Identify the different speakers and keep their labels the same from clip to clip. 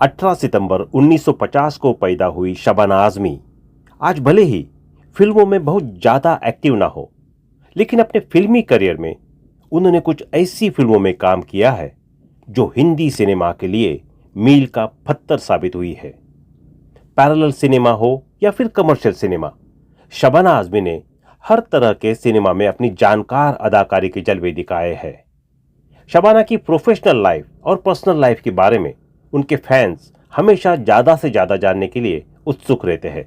Speaker 1: 18 सितंबर 1950 को पैदा हुई शबाना आजमी आज भले ही फिल्मों में बहुत ज़्यादा एक्टिव ना हो, लेकिन अपने फिल्मी करियर में उन्होंने कुछ ऐसी फिल्मों में काम किया है जो हिंदी सिनेमा के लिए मील का पत्थर साबित हुई है। पैरेलल सिनेमा हो या फिर कमर्शियल सिनेमा, शबाना आजमी ने हर तरह के सिनेमा में अपनी जानकार अदाकारी के जलवे दिखाए हैं। शबाना की प्रोफेशनल लाइफ और पर्सनल लाइफ के बारे में उनके फैंस हमेशा ज्यादा से ज्यादा जानने के लिए उत्सुक रहते हैं।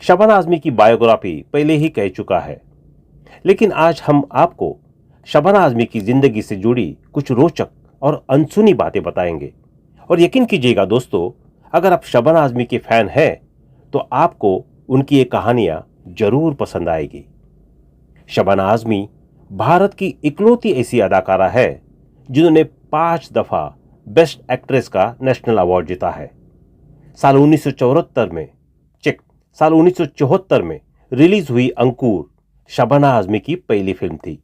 Speaker 1: शबाना आजमी की बायोग्राफी पहले ही कह चुका है, लेकिन आज हम आपको शबाना आजमी की जिंदगी से जुड़ी कुछ रोचक और अनसुनी बातें बताएंगे। और यकीन कीजिएगा दोस्तों, अगर आप शबाना आजमी के फैन हैं तो आपको उनकी ये कहानियां जरूर पसंद आएगी। शबाना आजमी भारत की इकलौती ऐसी अदाकारा है जिन्होंने 5 दफा बेस्ट एक्ट्रेस का नेशनल अवार्ड जीता है। साल 1974 में रिलीज हुई अंकुर शबाना आजमी की पहली फिल्म थी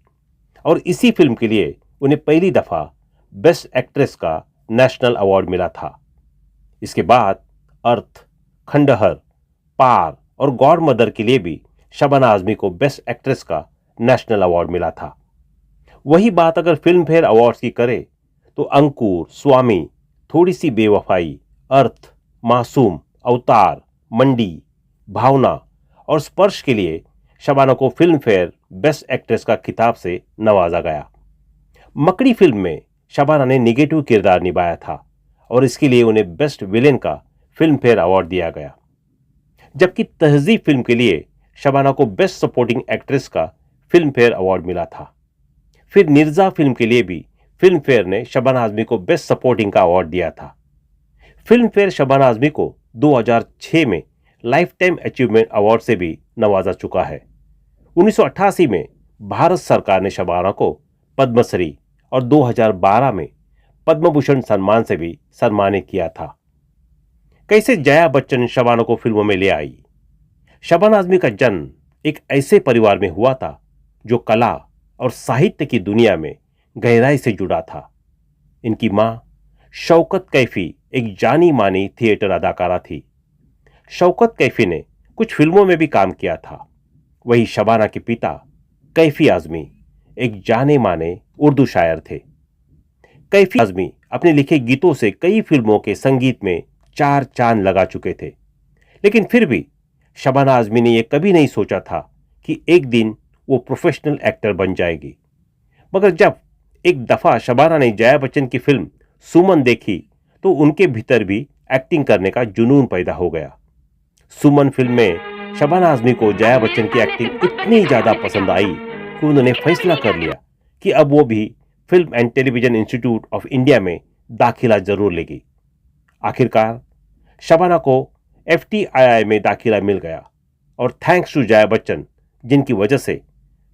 Speaker 1: और इसी फिल्म के लिए उन्हें पहली दफा बेस्ट एक्ट्रेस का नेशनल अवार्ड मिला था। इसके बाद अर्थ, खंडहर, पार और गॉड मदर के लिए भी शबाना आजमी को बेस्ट एक्ट्रेस का नेशनल अवार्ड मिला था। वही बात अगर फिल्म फेयर अवार्ड्स की करें तो अंकुर, स्वामी, थोड़ी सी बेवफाई, अर्थ, मासूम, अवतार, मंडी, भावना और स्पर्श के लिए शबाना को फिल्म फेयर बेस्ट एक्ट्रेस का खिताब से नवाजा गया। मकड़ी फिल्म में शबाना ने निगेटिव किरदार निभाया था और इसके लिए उन्हें बेस्ट विलेन का फिल्म फेयर अवार्ड दिया गया, जबकि तहजीब फिल्म के लिए शबाना को बेस्ट सपोर्टिंग एक्ट्रेस का फिल्म फेयर अवार्ड मिला था। फिर निर्जा फिल्म के लिए भी फिल्म फेयर ने शबाना आजमी को बेस्ट सपोर्टिंग का अवार्ड दिया था। फिल्म फेयर शबाना आजमी को 2006 में लाइफ टाइम अचीवमेंट अवार्ड से भी नवाजा चुका है। 1988 में भारत सरकार ने शबाना को पद्मश्री और 2012 में पद्म भूषण सम्मान से भी सम्मानित किया था। कैसे जया बच्चन शबाना को फिल्मों में ले आई। शबाना आजमी का जन्म एक ऐसे परिवार में हुआ था जो कला और साहित्य की दुनिया में गहराई से जुड़ा था। इनकी मां शौकत कैफी एक जानी मानी थिएटर अदाकारा थी। शौकत कैफी ने कुछ फिल्मों में भी काम किया था। वही शबाना के पिता कैफी आजमी एक जाने माने उर्दू शायर थे। कैफी आजमी अपने लिखे गीतों से कई फिल्मों के संगीत में 4 चांद लगा चुके थे, लेकिन फिर भी शबाना आजमी ने यह कभी नहीं सोचा था कि एक दिन वो प्रोफेशनल एक्टर बन जाएगी। मगर जब एक दफा शबाना ने जया बच्चन की फिल्म सुमन देखी तो उनके भीतर भी एक्टिंग करने का जुनून पैदा हो गया। सुमन फिल्म में शबाना आजमी को जया बच्चन की एक्टिंग इतनी ज्यादा पसंद आई कि उन्होंने फैसला कर लिया कि अब वो भी film and television institute of India में दाखिला जरूर लेगी। आखिरकार शबाना को FTII में दाखिला मिल गया और थैंक्स टू जया बच्चन, जिनकी वजह से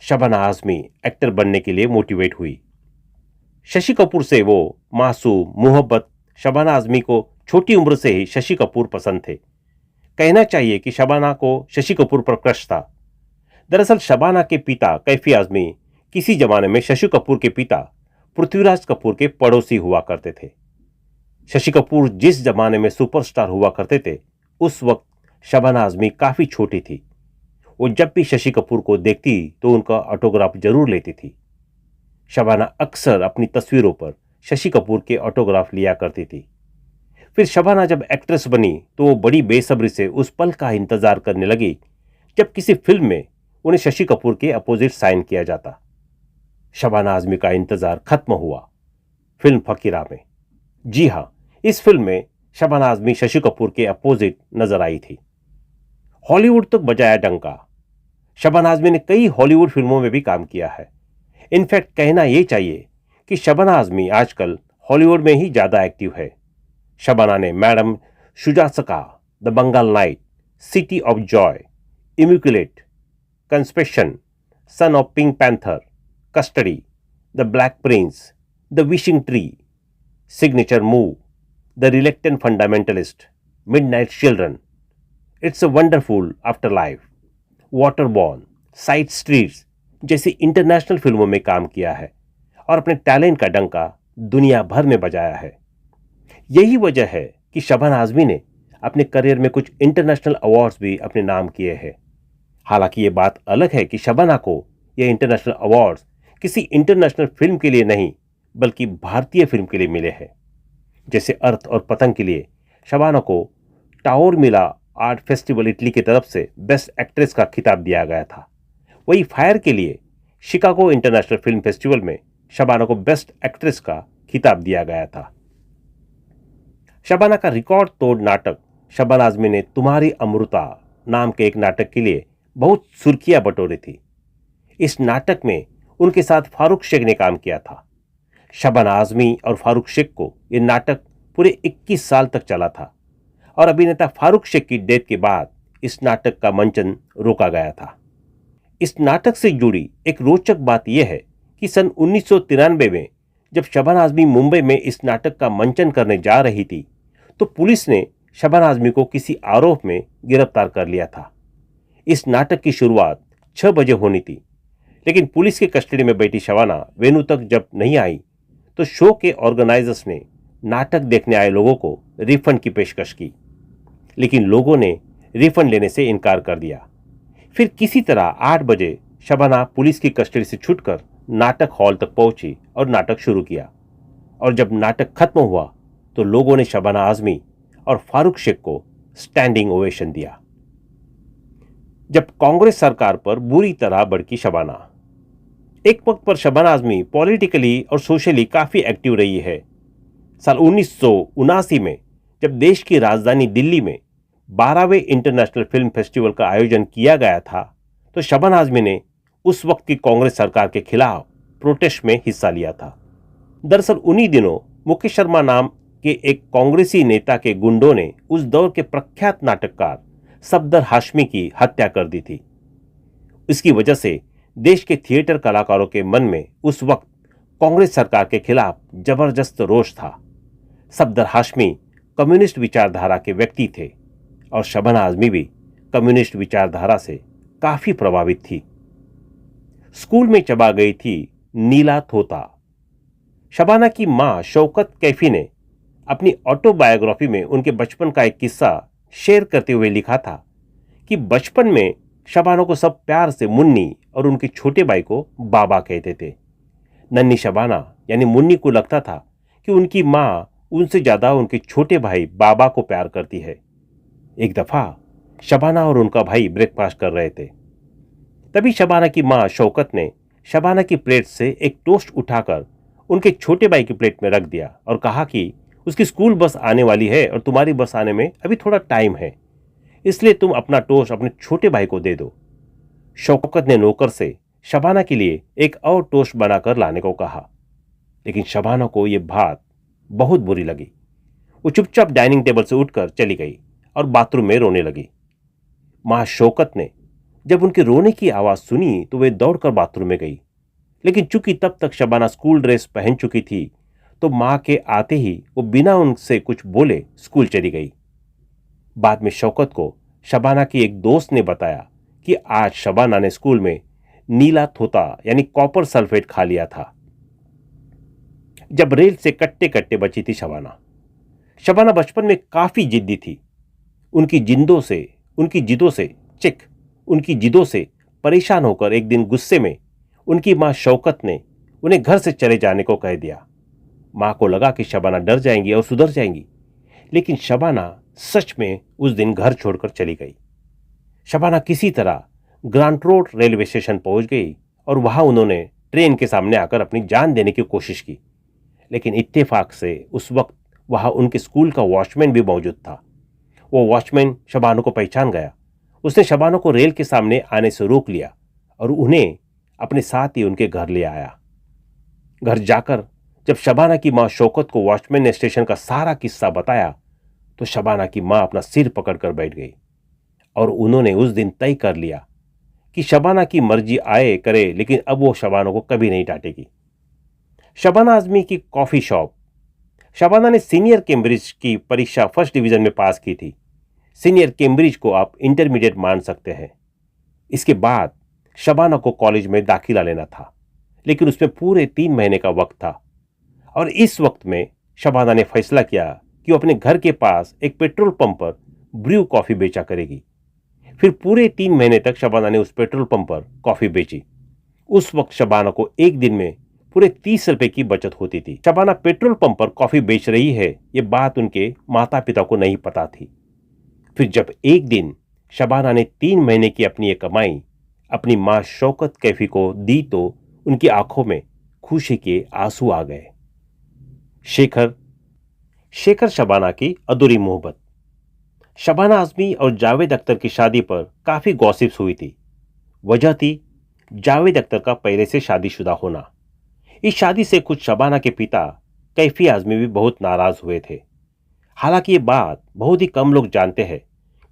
Speaker 1: शबाना आजमी एक्टर बनने के लिए मोटिवेट हुई। शशि कपूर से वो मासूम मोहब्बत शबाना आजमी को छोटी उम्र से ही शशि कपूर पसंद थे। कहना चाहिए कि शबाना को शशि कपूर पर क्रश था। दरअसल शबाना के पिता कैफी आजमी किसी जमाने में शशि कपूर के पिता पृथ्वीराज कपूर के पड़ोसी हुआ करते थे। शशि कपूर जिस जमाने में सुपरस्टार हुआ करते थे, उस वक्त शबाना आजमी काफी छोटी थी। वो जब भी शशि कपूर को देखती तो उनका ऑटोग्राफ जरूर लेती थी। शबाना अक्सर अपनी तस्वीरों पर शशि कपूर के ऑटोग्राफ लिया करती थी। फिर शबाना जब एक्ट्रेस बनी तो वो बड़ी बेसब्री से उस पल का इंतजार करने लगी जब किसी फिल्म में उन्हें शशि कपूर के अपोजिट साइन किया जाता। शबाना आजमी का इंतजार खत्म हुआ फिल्म फकीरा में। जी हां, इस फिल्म में शबाना आजमी शशि कपूर के अपोजिट नजर आई थी। हॉलीवुड तक बजाया डंका। शबाना आजमी ने कई हॉलीवुड फिल्मों में भी काम किया है। इनफैक्ट कहना यह चाहिए कि शबाना आजमी आजकल हॉलीवुड में ही ज्यादा एक्टिव है। शबाना ने madam Sousatzka, the Bengal night, city of joy, immaculate, conception, son of pink panther, custody, the black prince, the wishing tree, signature move, the reluctant fundamentalist, midnight children, it's a wonderful after life, waterborne, side streets जैसी international फिल्मों में काम किया है और अपने talent का डंका दुनिया भर में बजाया है। यही वजह है कि शबाना आजमी ने अपने करियर में कुछ इंटरनेशनल अवार्ड्स भी अपने नाम किए हैं। हालांकि ये बात अलग है कि शबाना को ये इंटरनेशनल अवार्ड्स किसी इंटरनेशनल फिल्म के लिए नहीं बल्कि भारतीय फिल्म के लिए मिले हैं। जैसे अर्थ और पतंग के लिए शबाना को टाओर मिला आर्ट फेस्टिवल इटली की तरफ से बेस्ट एक्ट्रेस का खिताब दिया गया था, वही फायर के लिए शिकागो इंटरनेशनल फिल्म फेस्टिवल में शबाना को बेस्ट एक्ट्रेस का खिताब दिया गया था। शबाना का रिकॉर्ड तोड़ नाटक शबाना आजमी ने तुम्हारी अमृता नाम के एक नाटक के लिए बहुत सुर्खियां बटोरी थी। इस नाटक में उनके साथ फारूक शेख ने काम किया था। शबाना आजमी और फारूक शेख को यह नाटक पूरे 21 साल तक चला था और अभिनेता फारूक शेख की डेथ के बाद इस नाटक का मंचन रोका गया था। इस नाटक से जुड़ी एक रोचक बात यह है कि सन 1993 में जब शबाना आजमी मुंबई में इस नाटक का मंचन करने जा रही थी तो पुलिस ने शबाना आजमी को किसी आरोप में गिरफ्तार कर लिया था। इस नाटक की शुरुआत 6 बजे होनी थी, लेकिन पुलिस के कस्टडी में बैठी शबाना वेन्यू तक जब नहीं आई तो शो के ऑर्गेनाइजर्स ने नाटक देखने आए लोगों को रिफंड की पेशकश की, लेकिन लोगों ने रिफंड लेने से इनकार कर दिया। फिर किसी तरह 8 बजे शबाना पुलिस की कस्टडी से छूटकर नाटक हॉल तक पहुंची और नाटक शुरू किया। और जब नाटक खत्म हुआ तो लोगों ने शबाना आजमी और फारूक शेख को स्टैंडिंग ओवेशन दिया। जब कांग्रेस सरकार पर बुरी तरह भड़की शबाना, एक वक्त पर शबाना आजमी पॉलिटिकली और सोशली काफी एक्टिव रही है। साल 1979 में जब देश की राजधानी दिल्ली में 12वें इंटरनेशनल फिल्म फेस्टिवल का आयोजन किया गया था तो शबाना आजमी ने उस वक्त की कांग्रेस सरकार के खिलाफ प्रोटेस्ट में हिस्सा लिया था। दरअसल उन्हीं दिनों मुकेश शर्मा नाम के एक कांग्रेसी नेता के गुंडों ने उस दौर के प्रख्यात नाटककार सफदर हाशमी की हत्या कर दी थी। इसकी वजह से देश के थिएटर कलाकारों के मन में उस वक्त कांग्रेस सरकार के खिलाफ जबरदस्त रोष था। सफदर हाशमी कम्युनिस्ट विचारधारा के व्यक्ति थे और शबाना आजमी भी कम्युनिस्ट विचारधारा से काफी प्रभावित थी। स्कूल में चबा गई थी नीला तोता। शबाना की मां शौकत कैफी ने अपनी ऑटोबायोग्राफी में उनके बचपन का एक किस्सा शेयर करते हुए लिखा था कि बचपन में शबाना को सब प्यार से मुन्नी और उनके छोटे भाई को बाबा कहते थे। नन्ही शबाना यानी मुन्नी को लगता था कि उनकी मां उनसे ज्यादा उनके छोटे भाई बाबा को प्यार करती है। एक दफा शबाना और उनका भाई ब्रेकफास्ट कर रहे थे, तभी शबाना की मां शौकत ने शबाना की प्लेट से एक टोस्ट उठाकर उनके छोटे भाई की प्लेट में रख दिया और कहा कि उसकी स्कूल बस आने वाली है और तुम्हारी बस आने में अभी थोड़ा टाइम है, इसलिए तुम अपना टोस्ट अपने छोटे भाई को दे दो। शौकत ने नौकर से शबाना के लिए एक और टोस्ट बनाकर लाने को कहा, लेकिन शबाना को यह बात बहुत बुरी लगी। वो चुपचाप डाइनिंग टेबल से उठकर चली गई और बाथरूम में रोने लगी। मां शौकत ने जब उनके रोने की आवाज सुनी तो वे दौड़कर बाथरूम में गई, लेकिन चूंकि तब तक शबाना स्कूल ड्रेस पहन चुकी थी तो मां के आते ही वो बिना उनसे कुछ बोले स्कूल चली गई। बाद में शौकत को शबाना की एक दोस्त ने बताया कि आज शबाना ने स्कूल में नीला तोता यानी कॉपर सल्फेट खा लिया था। जब रेल से कट्टे कट्टे बची थी शबाना बचपन में काफी जिद्दी थी। उनकी जिदों से परेशान होकर एक दिन गुस्से में उनकी मां शौकत ने उन्हें घर से चले जाने को कह दिया। मां को लगा कि शबाना डर जाएंगी और सुधर जाएंगी, लेकिन शबाना सच में उस दिन घर छोड़कर चली गई। शबाना किसी तरह ग्रांट रोड रेलवे स्टेशन पहुंच गई और वहां उन्होंने ट्रेन के सामने आकर अपनी जान देने की कोशिश की, लेकिन इत्तेफाक से उस वक्त वहां उनके स्कूल का वॉचमैन भी मौजूद था। वो वॉचमैन शबाना को पहचान गया। उसने शबाना को रेल के सामने आने से रोक लिया और उन्हें अपने साथ ही उनके घर ले आया। घर जाकर जब शबाना की मां शौकत को वॉचमैन ने स्टेशन का सारा किस्सा बताया तो शबाना की मां अपना सिर पकड़कर बैठ गई और उन्होंने उस दिन तय कर लिया कि शबाना की मर्जी आए करे, लेकिन अब वो शबाना को कभी नहीं डांटेगी। शबाना आजमी की कॉफी शॉप। शबाना ने सीनियर कैम्ब्रिज की परीक्षा फर्स्ट डिवीजन में पास की थी। सीनियर कैम्ब्रिज को आप इंटरमीडिएट मान सकते हैं। इसके बाद शबाना को कॉलेज में दाखिला लेना था, लेकिन उसमें पूरे 3 महीने का वक्त था और इस वक्त में शबाना ने फैसला किया कि वो अपने घर के पास एक पेट्रोल पंप पर ब्रू कॉफी बेचा करेगी। फिर पूरे 3 महीने तक शबाना ने उस पेट्रोल पंप पर कॉफी बेची। उस वक्त शबाना को एक दिन में पूरे 30 रुपए की बचत होती थी। शबाना पेट्रोल पंप पर कॉफी बेच रही है, ये बात उनके माता पिता को नहीं पता थी। फिर जब एक दिन शबाना ने 3 महीने की अपनी ये कमाई अपनी मां शौकत कैफी को दी तो उनकी आंखों में खुशी के आंसू आ गए। शेखर शेखर शबाना की अधूरी मोहब्बत। शबाना आजमी और जावेद अख्तर की शादी पर काफी गॉसिप्स हुई थी। वजह थी जावेद अख्तर का पहले से शादीशुदा होना। इस शादी से खुद शबाना के पिता कैफी आजमी भी बहुत नाराज हुए थे। हालांकि ये बात बहुत ही कम लोग जानते हैं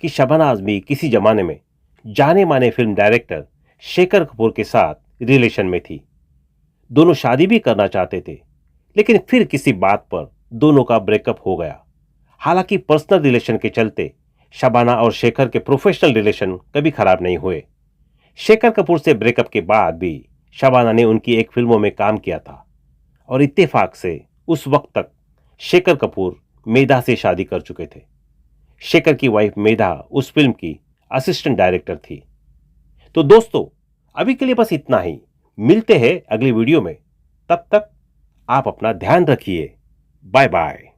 Speaker 1: कि शबाना आजमी किसी जमाने में जाने माने फिल्म डायरेक्टर शेखर कपूर के साथ रिलेशन में थी। दोनों शादी भी करना चाहते थे, लेकिन फिर किसी बात पर दोनों का ब्रेकअप हो गया। हालांकि पर्सनल रिलेशन के चलते शबाना और शेखर के प्रोफेशनल रिलेशन कभी खराब नहीं हुए। शेखर कपूर से ब्रेकअप के बाद भी शबाना ने उनकी एक फिल्मों में काम किया था और इत्तेफाक से उस वक्त तक शेखर कपूर मेधा से शादी कर चुके थे। शेखर की वाइफ मेधा उस फिल्म की असिस्टेंट डायरेक्टर थी। तो दोस्तों, अभी के लिए बस इतना ही। मिलते हैं अगली वीडियो में। तब तक आप अपना ध्यान रखिए। Bye bye.